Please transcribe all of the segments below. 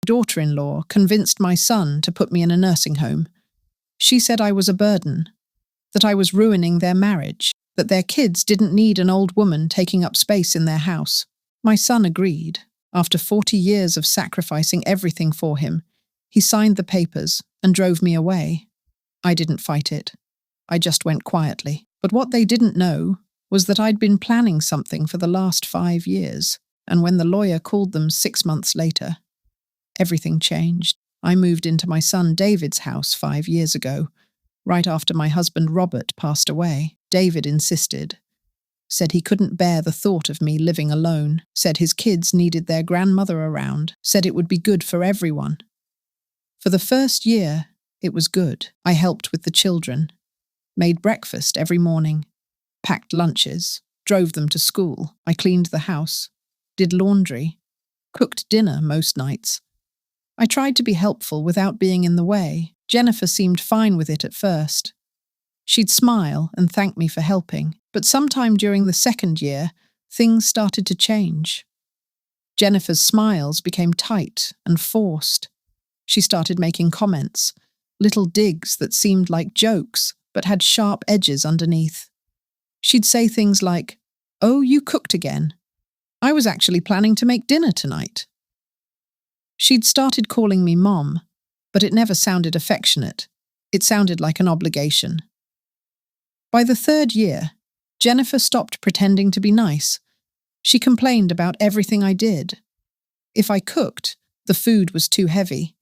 daughter-in-law convinced my son to put me in a nursing home. She said I was a burden, that I was ruining their marriage, that their kids didn't need an old woman taking up space in their house. My son agreed. After 40 years of sacrificing everything for him, he signed the papers and drove me away. I didn't fight it. I just went quietly. But what they didn't know was that I'd been planning something for the last 5 years, and when the lawyer called them 6 months later, everything changed. I moved into my son David's house 5 years ago, right after my husband Robert passed away. David insisted, said he couldn't bear the thought of me living alone, said his kids needed their grandmother around, said it would be good for everyone. For the first year, it was good. I helped with the children, made breakfast every morning, packed lunches, drove them to school. I cleaned the house, did laundry, cooked dinner most nights. I tried to be helpful without being in the way. Jennifer seemed fine with it at first. She'd smile and thank me for helping, but sometime during the second year, things started to change. Jennifer's smiles became tight and forced. She started making comments, little digs that seemed like jokes, but had sharp edges underneath. She'd say things like, "Oh, you cooked again. I was actually planning to make dinner tonight." She'd started calling me Mom, but it never sounded affectionate. It sounded like an obligation. By the third year, Jennifer stopped pretending to be nice. She complained about everything I did. If I cooked, the food was too heavy.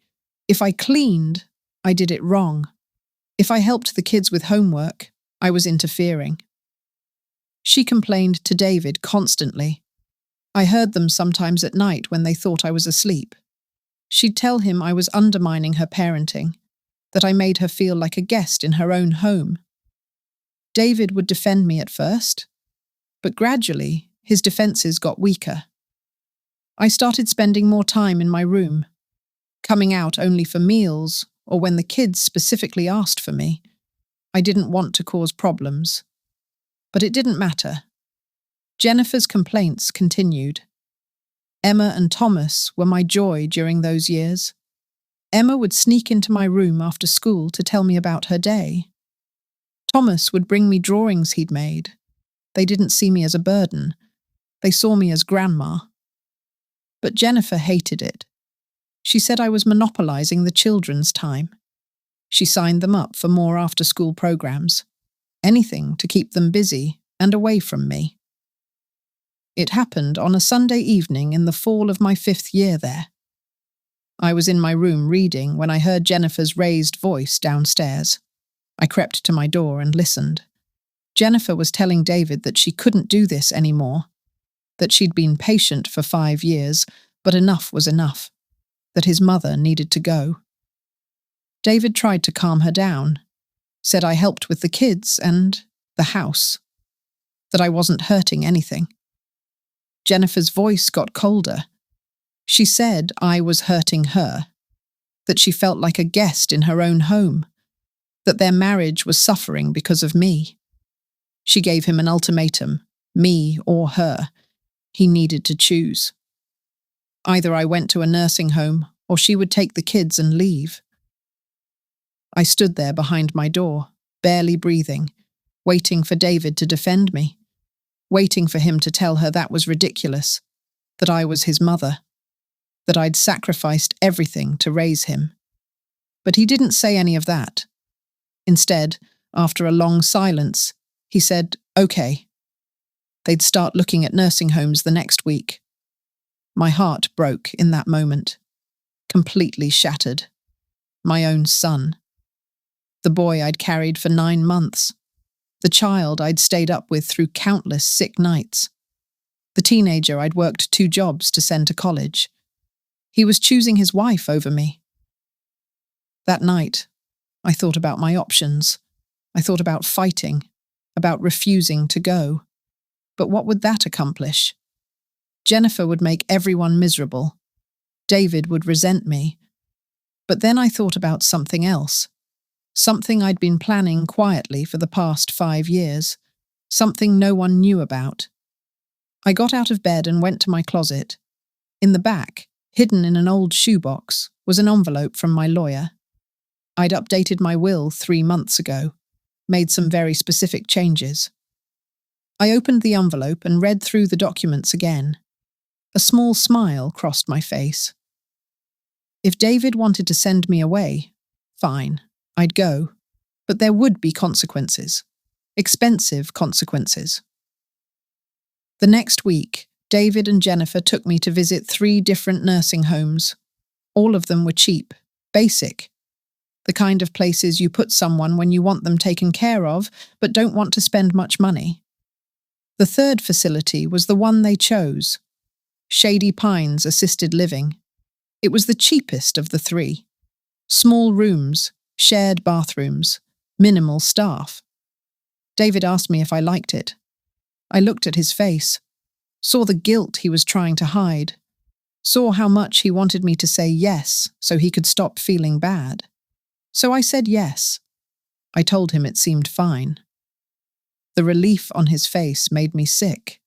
If I cleaned, I did it wrong. If I helped the kids with homework, I was interfering. She complained to David constantly. I heard them sometimes at night when they thought I was asleep. She'd tell him I was undermining her parenting, that I made her feel like a guest in her own home. David would defend me at first, but gradually his defenses got weaker. I started spending more time in my room, coming out only for meals or when the kids specifically asked for me. I didn't want to cause problems, but it didn't matter. Jennifer's complaints continued. Emma and Thomas were my joy during those years. Emma would sneak into my room after school to tell me about her day. Thomas would bring me drawings he'd made. They didn't see me as a burden. They saw me as grandma. But Jennifer hated it. She said I was monopolizing the children's time. She signed them up for more after-school programs, anything to keep them busy and away from me. It happened on a Sunday evening in the fall of my 5th year there. I was in my room reading when I heard Jennifer's raised voice downstairs. I crept to my door and listened. Jennifer was telling David that she couldn't do this anymore, that she'd been patient for 5 years, but enough was enough, that his mother needed to go. David tried to calm her down, said I helped with the kids and the house, that I wasn't hurting anything. Jennifer's voice got colder. She said I was hurting her, that she felt like a guest in her own home, that their marriage was suffering because of me. She gave him an ultimatum, me or her. He needed to choose. Either I went to a nursing home or she would take the kids and leave. I stood there behind my door, barely breathing, waiting for David to defend me, waiting for him to tell her that was ridiculous, that I was his mother, that I'd sacrificed everything to raise him. But he didn't say any of that. Instead, after a long silence, he said, "Okay." They'd start looking at nursing homes the next week. My heart broke in that moment, completely shattered. My own son. The boy I'd carried for 9 months. The child I'd stayed up with through countless sick nights. The teenager I'd worked 2 jobs to send to college. He was choosing his wife over me. That night, I thought about my options. I thought about fighting, about refusing to go. But what would that accomplish? Jennifer would make everyone miserable. David would resent me. But then I thought about something else. Something I'd been planning quietly for the past 5 years. Something no one knew about. I got out of bed and went to my closet. In the back, Hidden in an old shoebox was an envelope from my lawyer. I'd updated my will 3 months ago, made some very specific changes. I opened the envelope and read through the documents again. A small smile crossed my face. If David wanted to send me away, fine, I'd go. But there would be consequences. Expensive consequences. The next week, David and Jennifer took me to visit 3 different nursing homes. All of them were cheap, basic. The kind of places you put someone when you want them taken care of, but don't want to spend much money. The third facility was the one they chose, Shady Pines Assisted Living. It was the cheapest of the 3. Small rooms, shared bathrooms, minimal staff. David asked me if I liked it. I looked at his face, saw the guilt he was trying to hide, saw how much he wanted me to say yes so he could stop feeling bad. So I said yes. I told him it seemed fine. The relief on his face made me sick.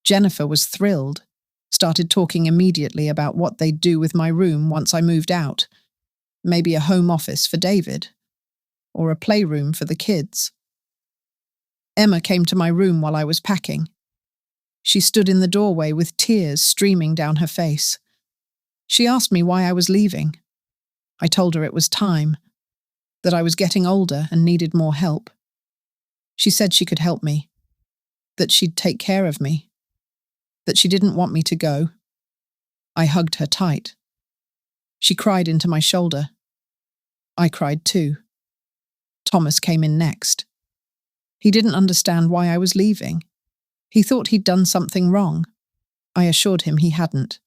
Jennifer was thrilled, started talking immediately about what they'd do with my room once I moved out. Maybe a home office for David, or a playroom for the kids. Emma came to my room while I was packing. She stood in the doorway with tears streaming down her face. She asked me why I was leaving. I told her it was time, that I was getting older and needed more help. She said she could help me, that she'd take care of me, that she didn't want me to go. I hugged her tight. She cried into my shoulder. I cried too. Thomas came in next. He didn't understand why I was leaving. He thought he'd done something wrong. I assured him he hadn't.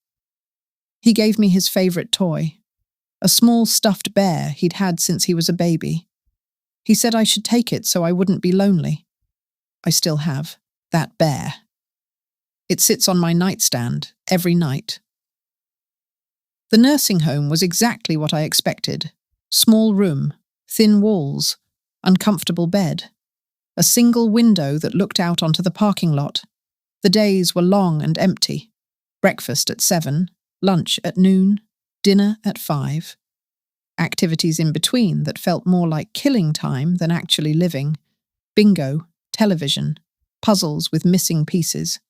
He gave me his favourite toy, a small stuffed bear he'd had since he was a baby. He said I should take it so I wouldn't be lonely. I still have that bear. It sits on my nightstand every night. The nursing home was exactly what I expected. Small room, thin walls, uncomfortable bed. A single window that looked out onto the parking lot. The days were long and empty. Breakfast at 7, lunch at noon, dinner at 5. Activities in between that felt more like killing time than actually living. Bingo, television, puzzles with missing pieces.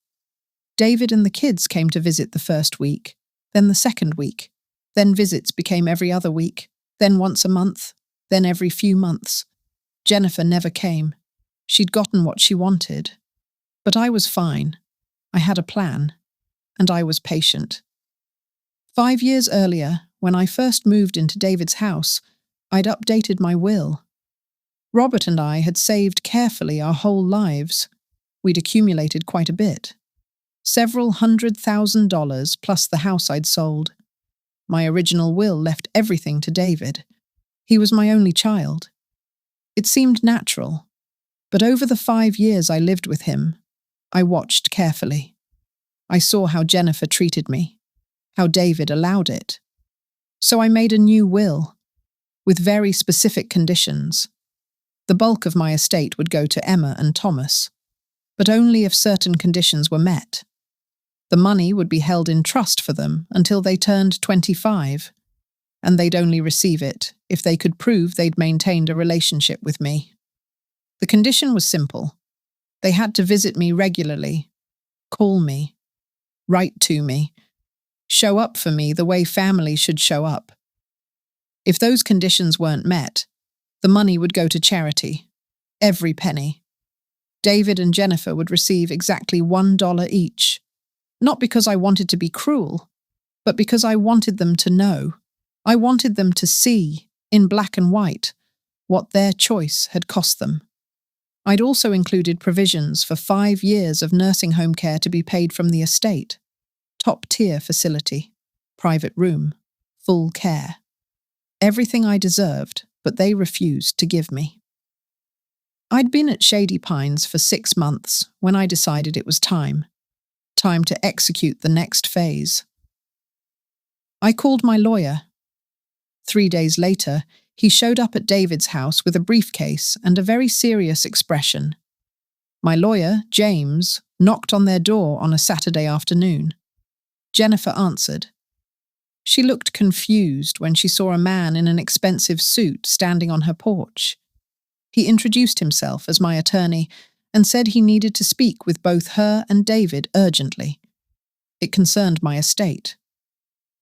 David and the kids came to visit the first week, then the second week. Then visits became every other week, then once a month, then every few months. Jennifer never came. She'd gotten what she wanted. But I was fine. I had a plan. And I was patient. 5 years earlier, when I first moved into David's house, I'd updated my will. Robert and I had saved carefully our whole lives. We'd accumulated quite a bit. Several $100,000 plus the house I'd sold. My original will left everything to David. He was my only child. It seemed natural. But over the 5 years I lived with him, I watched carefully. I saw how Jennifer treated me, how David allowed it. So I made a new will, with very specific conditions. The bulk of my estate would go to Emma and Thomas, but only if certain conditions were met. The money would be held in trust for them until they turned 25, and they'd only receive it if they could prove they'd maintained a relationship with me. The condition was simple. They had to visit me regularly, call me, write to me, show up for me the way family should show up. If those conditions weren't met, the money would go to charity, every penny. David and Jennifer would receive exactly $1 each, not because I wanted to be cruel, but because I wanted them to know. I wanted them to see, in black and white, what their choice had cost them. I'd also included provisions for 5 years of nursing home care to be paid from the estate. Top-tier facility, private room, full care. Everything I deserved, but they refused to give me. I'd been at Shady Pines for 6 months when I decided it was time to execute the next phase. I called my lawyer. 3 days later, he showed up at David's house with a briefcase and a very serious expression. My lawyer, James, knocked on their door on a Saturday afternoon. Jennifer answered. She looked confused when she saw a man in an expensive suit standing on her porch. He introduced himself as my attorney and said he needed to speak with both her and David urgently. It concerned my estate.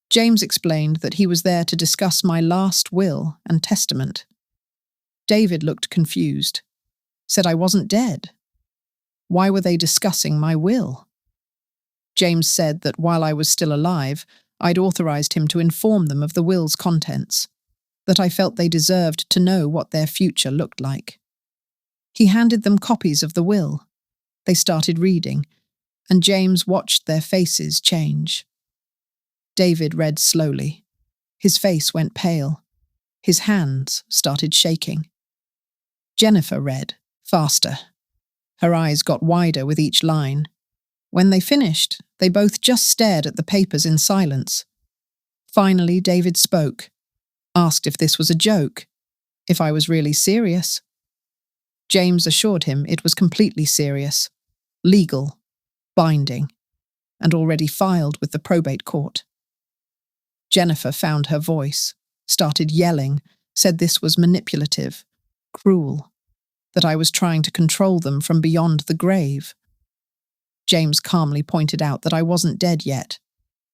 James explained that he was there to discuss my last will and testament. David looked confused, said I wasn't dead. Why were they discussing my will? James said that while I was still alive, I'd authorized him to inform them of the will's contents, that I felt they deserved to know what their future looked like. He handed them copies of the will. They started reading, and James watched their faces change. David read slowly. His face went pale. His hands started shaking. Jennifer read, faster. Her eyes got wider with each line. When they finished, they both just stared at the papers in silence. Finally, David spoke, asked if this was a joke, if I was really serious. James assured him it was completely serious, legal, binding, and already filed with the probate court. Jennifer found her voice, started yelling, said this was manipulative, cruel, that I was trying to control them from beyond the grave. James calmly pointed out that I wasn't dead yet,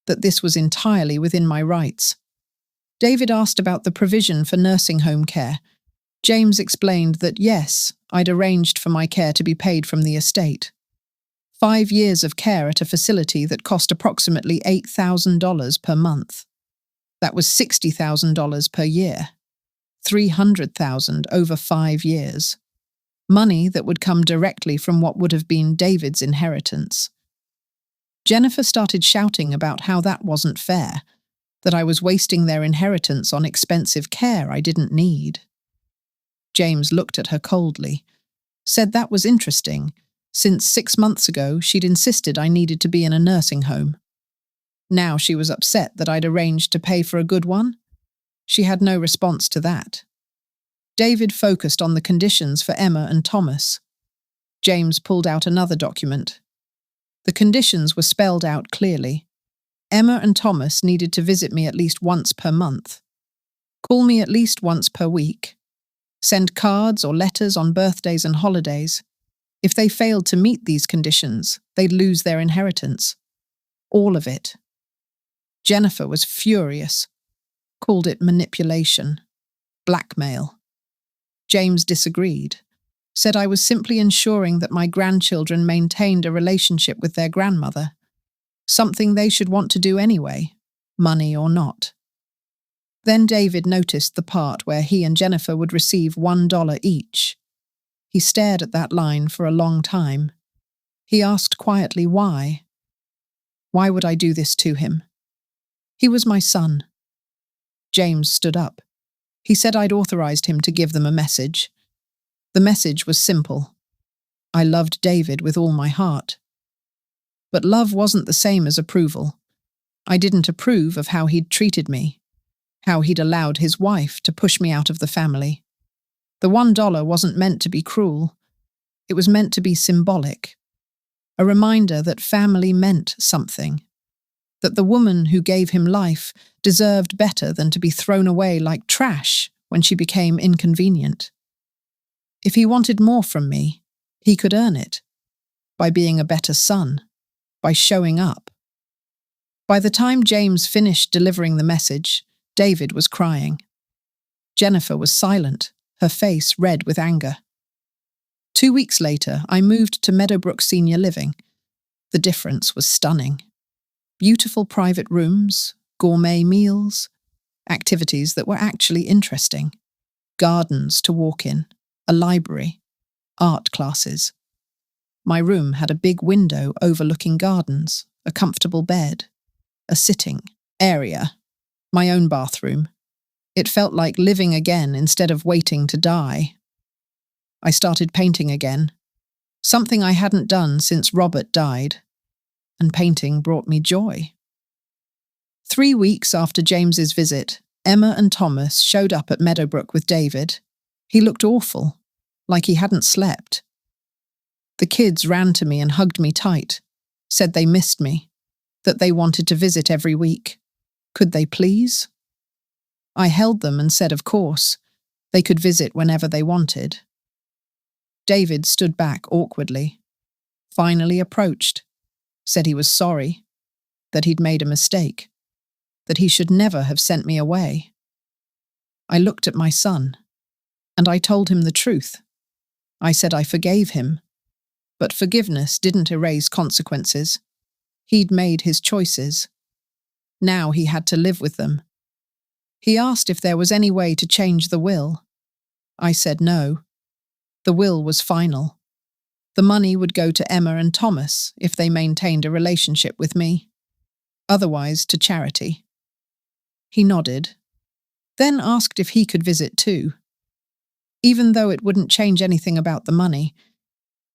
that this was entirely within my rights. David asked about the provision for nursing home care. James explained that yes, I'd arranged for my care to be paid from the estate. 5 years of care at a facility that cost approximately $8,000 per month. That was $60,000 per year. $300,000 over 5 years. Money that would come directly from what would have been David's inheritance. Jennifer started shouting about how that wasn't fair, that I was wasting their inheritance on expensive care I didn't need. James looked at her coldly, said that was interesting, since 6 months ago she'd insisted I needed to be in a nursing home. Now she was upset that I'd arranged to pay for a good one. She had no response to that. David focused on the conditions for Emma and Thomas. James pulled out another document. The conditions were spelled out clearly. Emma and Thomas needed to visit me at least once per month. Call me at least once per week. Send cards or letters on birthdays and holidays. If they failed to meet these conditions, they'd lose their inheritance. All of it. Jennifer was furious, called it manipulation, blackmail. James disagreed, said I was simply ensuring that my grandchildren maintained a relationship with their grandmother, something they should want to do anyway, money or not. Then David noticed the part where he and Jennifer would receive $1 each. He stared at that line for a long time. He asked quietly why. Why would I do this to him? He was my son. James stood up. He said I'd authorized him to give them a message. The message was simple. I loved David with all my heart. But love wasn't the same as approval. I didn't approve of how he'd treated me, how he'd allowed his wife to push me out of the family. The $1 wasn't meant to be cruel. It was meant to be symbolic. A reminder that family meant something. That the woman who gave him life deserved better than to be thrown away like trash when she became inconvenient. If he wanted more from me, he could earn it. By being a better son. By showing up. By the time James finished delivering the message, David was crying. Jennifer was silent, her face red with anger. 2 weeks later, I moved to Meadowbrook Senior Living. The difference was stunning. Beautiful private rooms, gourmet meals, activities that were actually interesting, gardens to walk in, a library, art classes. My room had a big window overlooking gardens, a comfortable bed, a sitting area, my own bathroom. It felt like living again instead of waiting to die. I started painting again, something I hadn't done since Robert died, and painting brought me joy. 3 weeks after James's visit, Emma and Thomas showed up at Meadowbrook with David. He looked awful, like he hadn't slept. The kids ran to me and hugged me tight, said they missed me, that they wanted to visit every week. Could they please? I held them and said, of course, they could visit whenever they wanted. David stood back awkwardly, finally approached, said he was sorry, that he'd made a mistake, that he should never have sent me away. I looked at my son, and I told him the truth. I said I forgave him, but forgiveness didn't erase consequences. He'd made his choices. Now he had to live with them. He asked if there was any way to change the will. I said no. The will was final. The money would go to Emma and Thomas if they maintained a relationship with me. Otherwise, to charity. He nodded, then asked if he could visit too. Even though it wouldn't change anything about the money,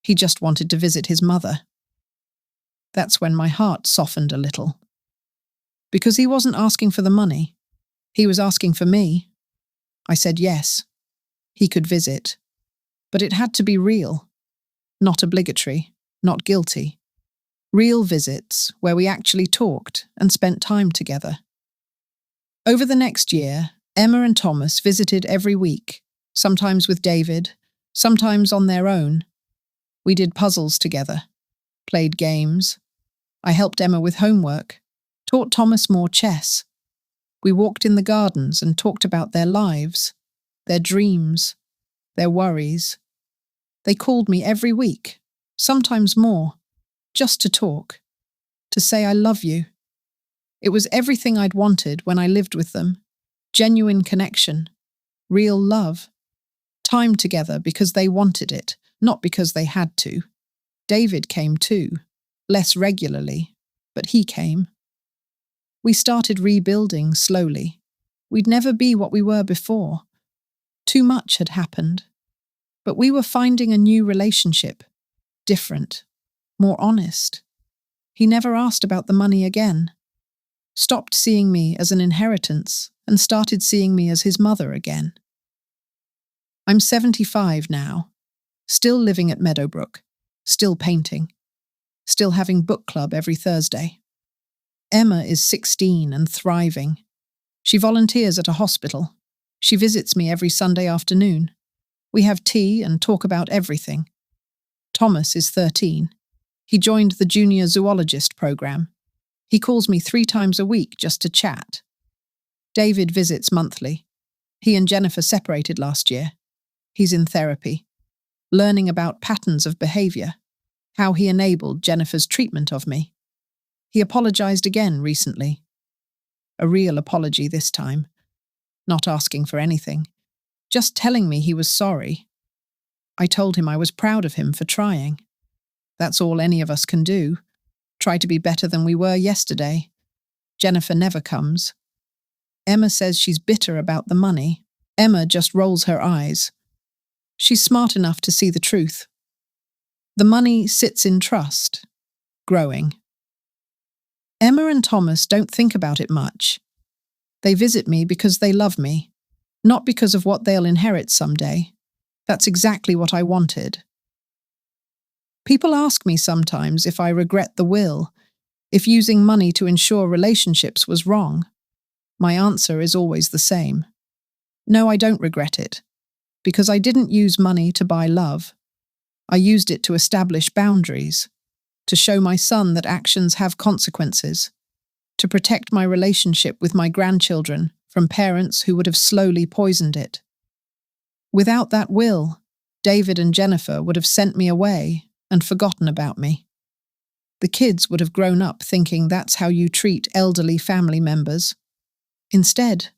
he just wanted to visit his mother. That's when my heart softened a little. Because he wasn't asking for the money. He was asking for me. I said yes. He could visit. But it had to be real. Not obligatory, not guilty. Real visits where we actually talked and spent time together. Over the next year, Emma and Thomas visited every week, sometimes with David, sometimes on their own. We did puzzles together, played games. I helped Emma with homework, taught Thomas more chess. We walked in the gardens and talked about their lives, their dreams, their worries. They called me every week, sometimes more, just to talk, to say I love you. It was everything I'd wanted when I lived with them. Genuine connection, real love. Time together because they wanted it, not because they had to. David came too, less regularly, but he came. We started rebuilding slowly. We'd never be what we were before. Too much had happened. But we were finding a new relationship, different, more honest. He never asked about the money again, stopped seeing me as an inheritance and started seeing me as his mother again. I'm 75 now, still living at Meadowbrook, still painting, still having book club every Thursday. Emma is 16 and thriving. She volunteers at a hospital. She visits me every Sunday afternoon. We have tea and talk about everything. Thomas is 13. He joined the junior zoologist program. He calls me 3 times a week just to chat. David visits monthly. He and Jennifer separated last year. He's in therapy, learning about patterns of behavior, how he enabled Jennifer's treatment of me. He apologized again recently. A real apology this time. Not asking for anything. Just telling me he was sorry. I told him I was proud of him for trying. That's all any of us can do. Try to be better than we were yesterday. Jennifer never comes. Emma says she's bitter about the money. Emma just rolls her eyes. She's smart enough to see the truth. The money sits in trust, growing. Emma and Thomas don't think about it much. They visit me because they love me. Not because of what they'll inherit someday. That's exactly what I wanted. People ask me sometimes if I regret the will, if using money to ensure relationships was wrong. My answer is always the same. No, I don't regret it, because I didn't use money to buy love. I used it to establish boundaries, to show my son that actions have consequences, to protect my relationship with my grandchildren from parents who would have slowly poisoned it. Without that will, David and Jennifer would have sent me away and forgotten about me. The kids would have grown up thinking that's how you treat elderly family members. Instead,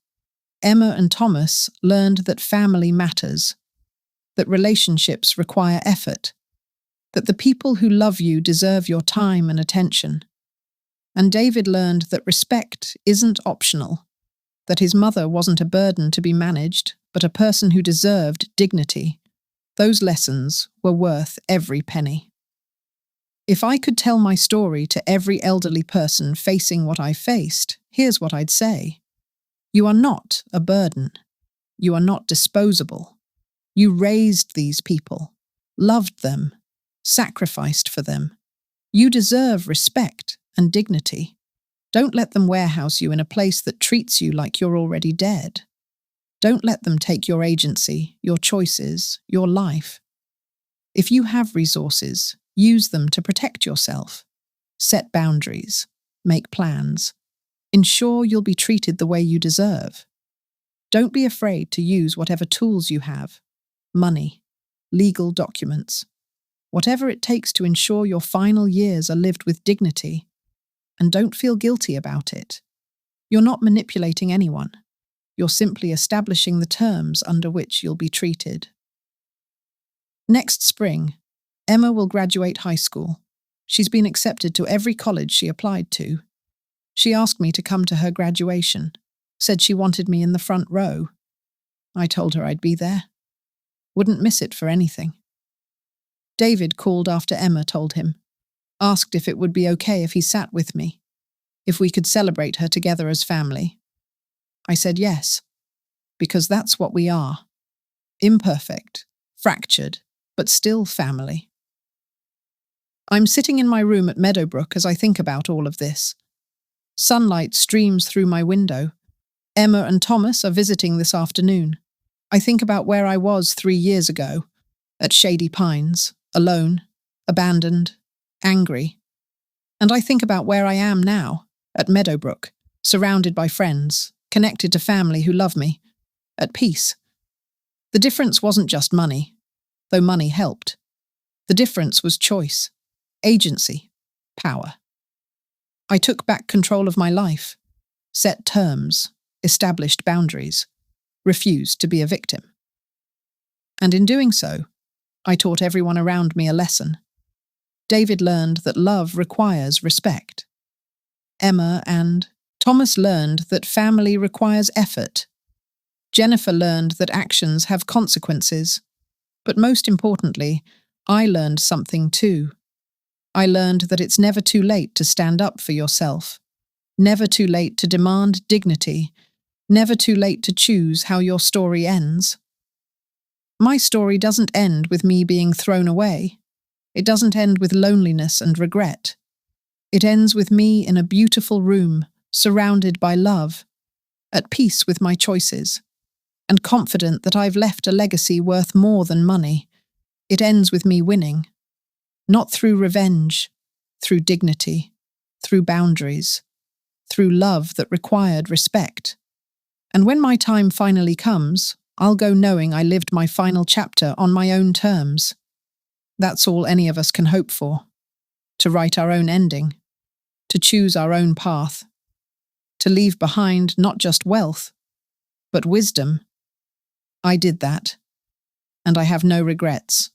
Emma and Thomas learned that family matters, that relationships require effort, that the people who love you deserve your time and attention. And David learned that respect isn't optional, that his mother wasn't a burden to be managed, but a person who deserved dignity. Those lessons were worth every penny. If I could tell my story to every elderly person facing what I faced, here's what I'd say. You are not a burden. You are not disposable. You raised these people, loved them, sacrificed for them. You deserve respect and dignity. Don't let them warehouse you in a place that treats you like you're already dead. Don't let them take your agency, your choices, your life. If you have resources, use them to protect yourself. Set boundaries. Make plans. Ensure you'll be treated the way you deserve. Don't be afraid to use whatever tools you have. Money, legal documents, whatever it takes to ensure your final years are lived with dignity. And don't feel guilty about it. You're not manipulating anyone. You're simply establishing the terms under which you'll be treated. Next spring, Emma will graduate high school. She's been accepted to every college she applied to. She asked me to come to her graduation, said she wanted me in the front row. I told her I'd be there. Wouldn't miss it for anything. David called after Emma told him, asked if it would be okay if he sat with me, if we could celebrate her together as family. I said yes, because that's what we are. Imperfect, fractured, but still family. I'm sitting in my room at Meadowbrook as I think about all of this. Sunlight streams through my window. Emma and Thomas are visiting this afternoon. I think about where I was 3 years ago, at Shady Pines, alone, abandoned, angry. And I think about where I am now, at Meadowbrook, surrounded by friends, connected to family who love me, at peace. The difference wasn't just money, though money helped. The difference was choice, agency, power. I took back control of my life, set terms, established boundaries, refused to be a victim. And in doing so, I taught everyone around me a lesson. David learned that love requires respect. Emma and Thomas learned that family requires effort. Jennifer learned that actions have consequences. But most importantly, I learned something too. I learned that it's never too late to stand up for yourself, never too late to demand dignity, never too late to choose how your story ends. My story doesn't end with me being thrown away. It doesn't end with loneliness and regret. It ends with me in a beautiful room, surrounded by love, at peace with my choices, and confident that I've left a legacy worth more than money. It ends with me winning, not through revenge, through dignity, through boundaries, through love that required respect. And when my time finally comes, I'll go knowing I lived my final chapter on my own terms. That's all any of us can hope for, to write our own ending, to choose our own path, to leave behind not just wealth, but wisdom. I did that, and I have no regrets.